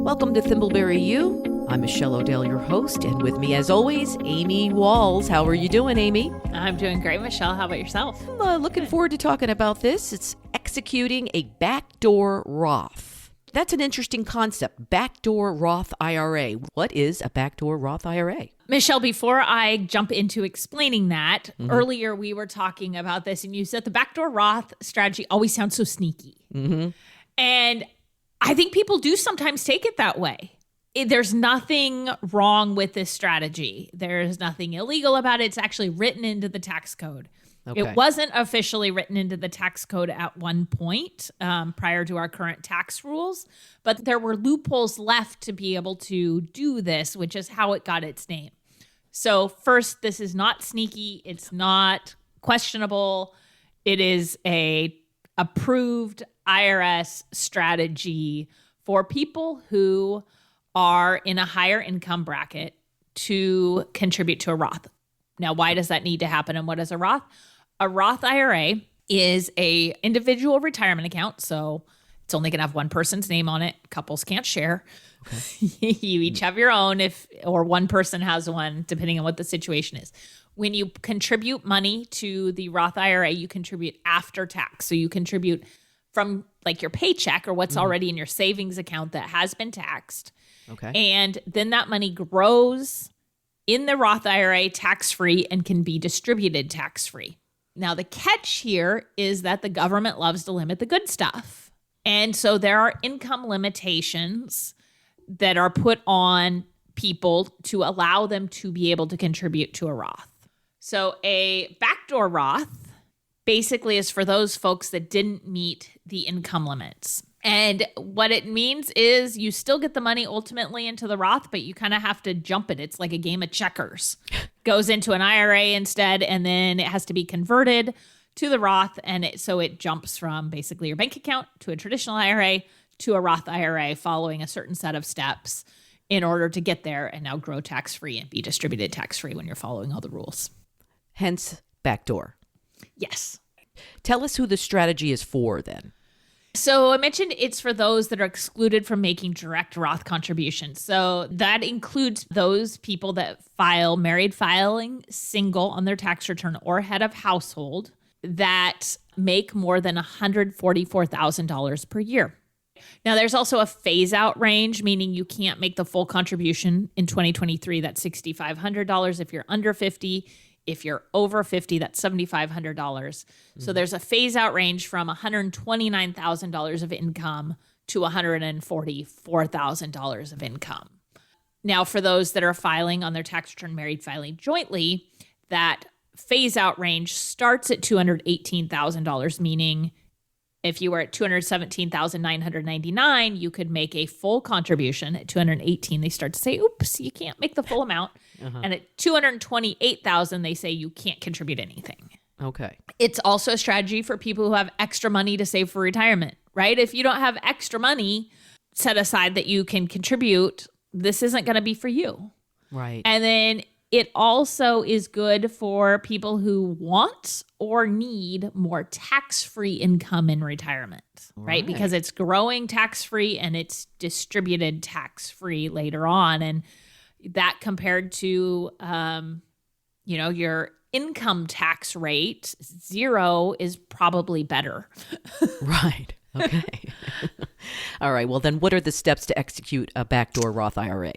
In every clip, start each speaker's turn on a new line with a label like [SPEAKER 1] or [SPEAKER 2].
[SPEAKER 1] Welcome to Thimbleberry U. I'm Michelle O'Dell, your host, and with me, as always, Amy Walls. How are you doing, Amy?
[SPEAKER 2] I'm doing great, Michelle. How about yourself?
[SPEAKER 1] I'm looking forward to talking about this. It's executing a backdoor Roth. That's an interesting concept, backdoor Roth IRA. What is a backdoor Roth IRA?
[SPEAKER 2] Michelle, before I jump into explaining that, earlier we were talking about this and you said the backdoor Roth strategy always sounds so sneaky. And I think people do sometimes take it that way. There's nothing wrong with this strategy. There's nothing illegal about it. It's actually written into the tax code. Okay. It wasn't officially written into the tax code at one point prior to our current tax rules, but there were loopholes left to be able to do this, which is how it got its name. So first, this is not sneaky. It's not questionable. It is a approved IRS strategy for people who are in a higher income bracket to contribute to a Roth. Now, why does that need to happen and what is a Roth? A Roth IRA is a individual retirement account, so it's only going to have one person's name on it. Couples can't share. Okay. You each have your own, or one person has one, depending on what the situation is. When you contribute money to the Roth IRA, you contribute after tax. So you contribute from like your paycheck or what's already in your savings account that has been taxed. Okay. And then that money grows in the Roth IRA tax-free and can be distributed tax-free. Now, the catch here is that the government loves to limit the good stuff. And so there are income limitations that are put on people to allow them to be able to contribute to a Roth. So a backdoor Roth basically is for those folks that didn't meet the income limits. And what it means is you still get the money ultimately into the Roth, but you kind of have to jump it. It's like a game of checkers. Goes into an IRA instead, and then it has to be converted to the Roth. And so it jumps from basically your bank account to a traditional IRA to a Roth IRA following a certain set of steps in order to get there and now grow tax-free and be distributed tax-free when you're following all the rules.
[SPEAKER 1] Hence, backdoor.
[SPEAKER 2] Yes.
[SPEAKER 1] Tell us who the strategy is for then.
[SPEAKER 2] So I mentioned it's for those that are excluded from making direct Roth contributions. So that includes those people that file married filing single on their tax return or head of household that make more than $144,000 per year. Now, there's also a phase-out range, meaning you can't make the full contribution in 2023. That's $6,500 if you're under 50. If you're over 50, that's $7,500. So there's a phase-out range from $129,000 of income to $144,000 of income. Now, for those that are filing on their tax return married filing jointly, that phase-out range starts at $218,000, meaning if you were at $217,999, you could make a full contribution. At $218,000, they start to say, oops, you can't make the full amount. And at $228,000, they say you can't contribute anything.
[SPEAKER 1] Okay.
[SPEAKER 2] It's also a strategy for people who have extra money to save for retirement, right? If you don't have extra money set aside that you can contribute, this isn't going to be for you.
[SPEAKER 1] Right.
[SPEAKER 2] And then it also is good for people who want or need more tax-free income in retirement, right? Because it's growing tax-free and it's distributed tax-free later on. And that compared to, your income tax rate, 0 is probably better.
[SPEAKER 1] Right. Okay. All right. Well, then what are the steps to execute a backdoor Roth IRA?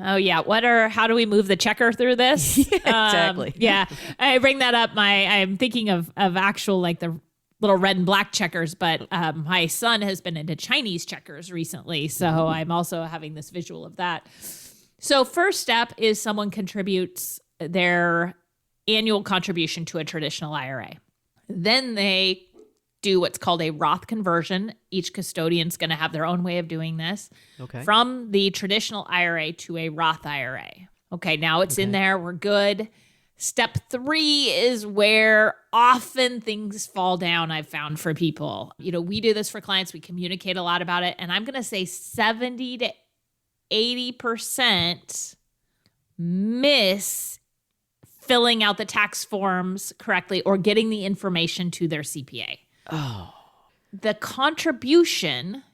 [SPEAKER 2] Oh, yeah. how do we move the checker through this?
[SPEAKER 1] Exactly.
[SPEAKER 2] Yeah. I bring that up. I'm thinking of actual, like the little red and black checkers, but my son has been into Chinese checkers recently. So I'm also having this visual of that. So first step is someone contributes their annual contribution to a traditional IRA. Then they do what's called a Roth conversion. Each custodian's going to have their own way of doing this. Okay. From the traditional IRA to a Roth IRA. Okay, now it's in there. We're good. Step 3 is where often things fall down, I've found for people. We do this for clients. We communicate a lot about it. And I'm going to say 70 to 80% miss filling out the tax forms correctly or getting the information to their CPA. Oh. The contribution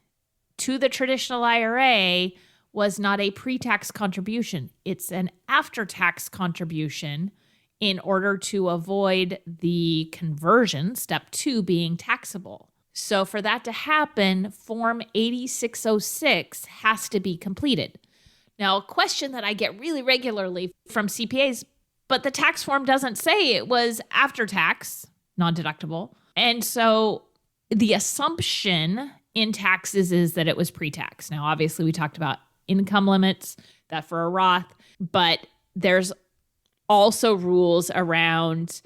[SPEAKER 2] to the traditional IRA was not a pre-tax contribution. It's an after-tax contribution in order to avoid the conversion, step 2, being taxable. So for that to happen, Form 8606 has to be completed. Now, a question that I get really regularly from CPAs, but the tax form doesn't say it was after tax, non-deductible. And so the assumption in taxes is that it was pre-tax. Now, obviously, we talked about income limits, that for a Roth, but there's also rules around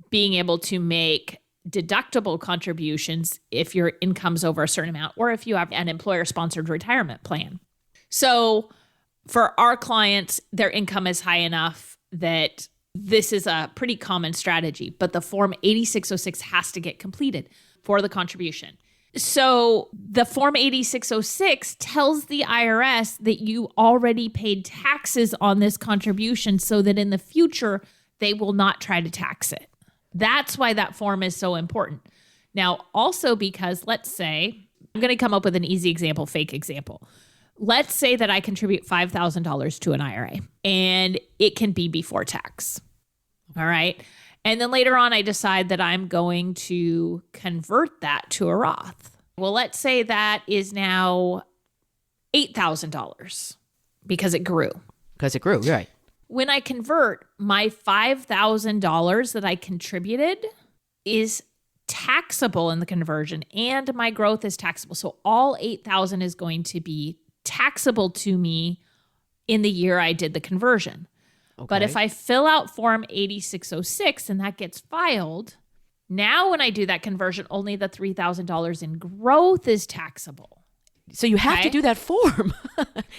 [SPEAKER 2] being able to make deductible contributions if your income's over a certain amount, or if you have an employer-sponsored retirement plan. So for our clients, their income is high enough that this is a pretty common strategy, but the Form 8606 has to get completed for the contribution. So the Form 8606 tells the IRS that you already paid taxes on this contribution so that in the future, they will not try to tax it. That's why that form is so important. Now, also because let's say, I'm going to come up with an easy example, fake example. Let's say that I contribute $5,000 to an IRA and it can be before tax. All right. And then later on, I decide that I'm going to convert that to a Roth. Well, let's say that is now $8,000 because it grew.
[SPEAKER 1] Because it grew, right.
[SPEAKER 2] When I convert, my $5,000 that I contributed is taxable in the conversion, and my growth is taxable. So all $8,000 is going to be taxable to me in the year I did the conversion. Okay. But if I fill out Form 8606 and that gets filed, now when I do that conversion, only the $3,000 in growth is taxable.
[SPEAKER 1] So you have to do that form.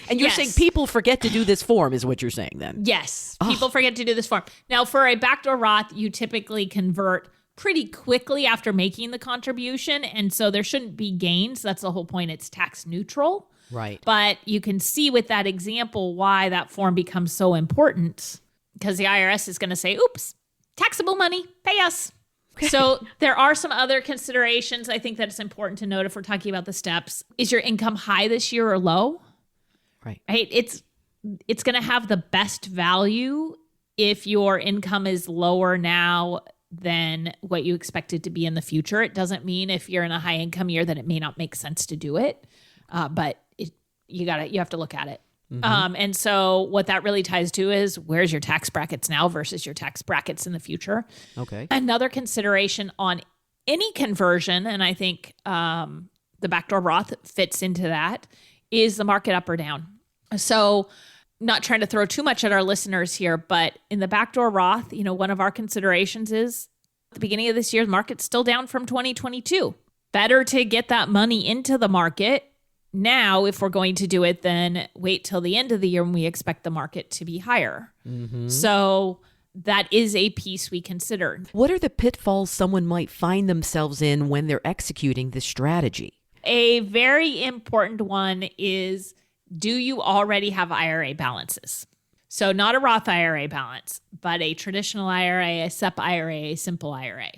[SPEAKER 1] And you're saying people forget to do this form is what you're saying then?
[SPEAKER 2] Yes. People forget to do this form. Now, for a backdoor Roth, you typically convert pretty quickly after making the contribution. And so there shouldn't be gains. That's the whole point. It's tax neutral.
[SPEAKER 1] Right.
[SPEAKER 2] But you can see with that example why that form becomes so important, because the IRS is going to say, oops, taxable money, pay us. Okay. So there are some other considerations I think that it's important to note if we're talking about the steps. Is your income high this year or low?
[SPEAKER 1] Right.
[SPEAKER 2] It's going to have the best value if your income is lower now than what you expect it to be in the future. It doesn't mean if you're in a high income year that it may not make sense to do it, but you have to look at it. Mm-hmm. And so what that really ties to is where's your tax brackets now versus your tax brackets in the future.
[SPEAKER 1] Okay.
[SPEAKER 2] Another consideration on any conversion, and I think the backdoor Roth fits into that, is the market up or down. So not trying to throw too much at our listeners here, but in the backdoor Roth, one of our considerations is at the beginning of this year, the market's still down from 2022. Better to get that money into the market now, if we're going to do it, then wait till the end of the year when we expect the market to be higher. Mm-hmm. So that is a piece we consider.
[SPEAKER 1] What are the pitfalls someone might find themselves in when they're executing this strategy?
[SPEAKER 2] A very important one is, do you already have IRA balances? So not a Roth IRA balance, but a traditional IRA, a SEP IRA, a simple IRA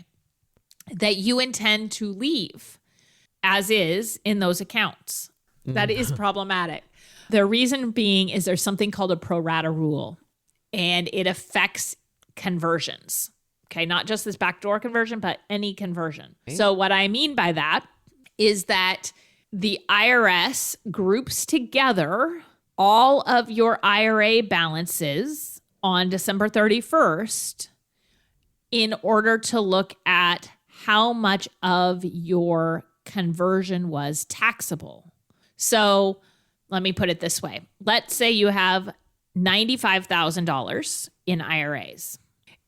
[SPEAKER 2] that you intend to leave as is in those accounts. That is problematic. The reason being is there's something called a pro rata rule, and it affects conversions. Okay, not just this backdoor conversion, but any conversion. Okay. So what I mean by that is that the IRS groups together all of your IRA balances on December 31st in order to look at how much of your conversion was taxable. So let me put it this way. Let's say you have $95,000 in IRAs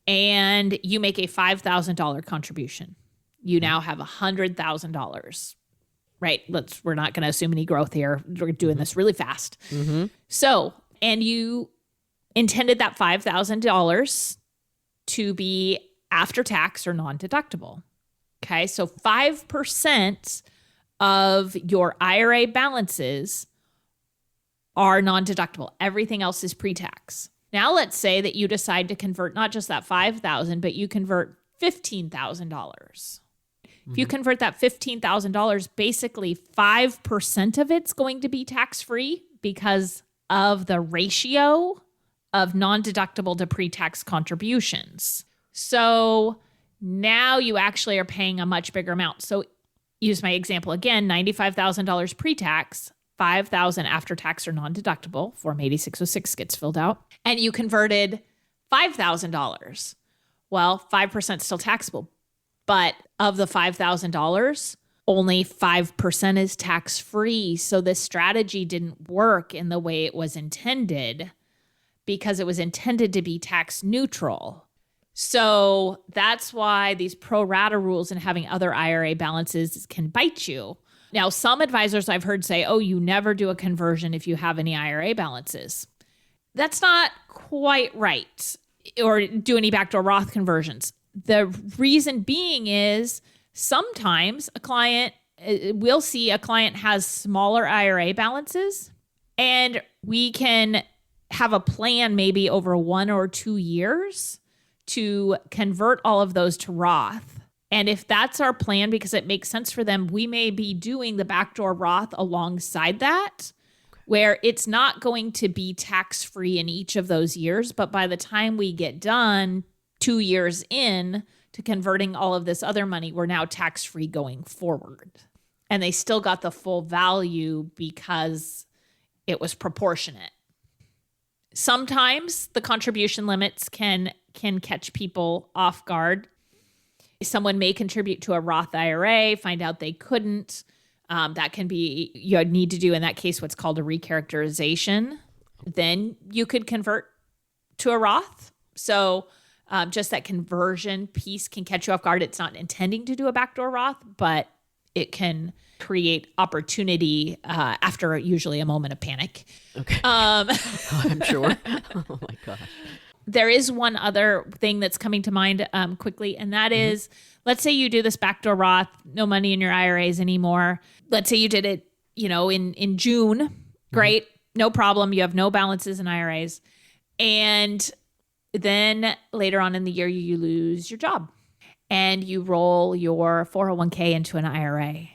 [SPEAKER 2] and you make a $5,000 contribution. You now have $100,000, right? We're not going to assume any growth here. We're doing this really fast. Mm-hmm. So, and you intended that $5,000 to be after tax or non-deductible. Okay. So 5% of your IRA balances are non-deductible. Everything else is pre-tax. Now let's say that you decide to convert not just that $5,000, but you convert $15,000. If you convert that $15,000, basically 5% of it's going to be tax-free because of the ratio of non-deductible to pre-tax contributions. So now you actually are paying a much bigger amount. So use my example again, $95,000 pre-tax, $5,000 after tax or non-deductible. Form 8606 gets filled out. And you converted $5,000. Well, 5% still taxable. But of the $5,000, only 5% is tax-free. So this strategy didn't work in the way it was intended because it was intended to be tax neutral. So that's why these pro rata rules and having other IRA balances can bite you. Now, some advisors I've heard say, oh, you never do a conversion if you have any IRA balances. That's not quite right. Or do any backdoor Roth conversions. The reason being is sometimes we'll see a client has smaller IRA balances, and we can have a plan maybe over 1 or 2 years to convert all of those to Roth. And if that's our plan, because it makes sense for them, we may be doing the backdoor Roth alongside that, where it's not going to be tax-free in each of those years. But by the time we get done 2 years in to converting all of this other money, we're now tax-free going forward. And they still got the full value because it was proportionate. Sometimes the contribution limits can catch people off guard. Someone may contribute to a Roth IRA, find out they couldn't. That can be, you need to do in that case what's called a recharacterization. Then you could convert to a Roth. So just that conversion piece can catch you off guard. It's not intending to do a backdoor Roth, but it can create opportunity after usually a moment of panic.
[SPEAKER 1] Okay. I'm sure. Oh my gosh.
[SPEAKER 2] There is one other thing that's coming to mind quickly, and that is, let's say you do this backdoor Roth, no money in your IRAs anymore. Let's say you did it, in June. Great. No problem. You have no balances in IRAs. And then later on in the year, you lose your job and you roll your 401k into an IRA.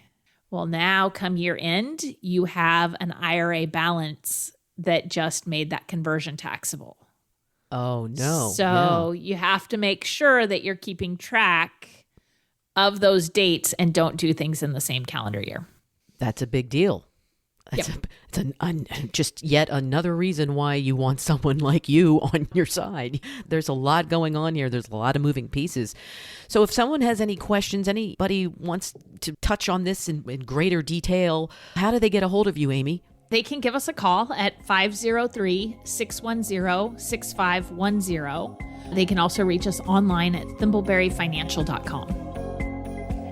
[SPEAKER 2] Well, now come year end, you have an IRA balance that just made that conversion taxable.
[SPEAKER 1] Oh, no.
[SPEAKER 2] So you have to make sure that you're keeping track of those dates and don't do things in the same calendar year.
[SPEAKER 1] That's a big deal. It's just yet another reason why you want someone like you on your side. There's a lot going on here. There's a lot of moving pieces. So if someone has any questions, anybody wants to touch on this in greater detail, how do they get a hold of you, Amy?
[SPEAKER 2] They can give us a call at 503-610-6510. They can also reach us online at thimbleberryfinancial.com.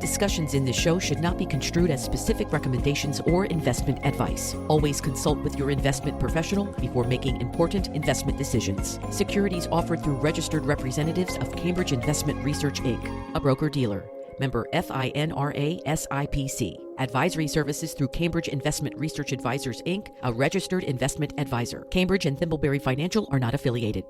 [SPEAKER 1] Discussions in this show should not be construed as specific recommendations or investment advice. Always consult with your investment professional before making important investment decisions. Securities offered through registered representatives of Cambridge Investment Research, Inc., a broker-dealer. Member FINRA SIPC. Advisory services through Cambridge Investment Research Advisors, Inc., a registered investment advisor. Cambridge and Thimbleberry Financial are not affiliated.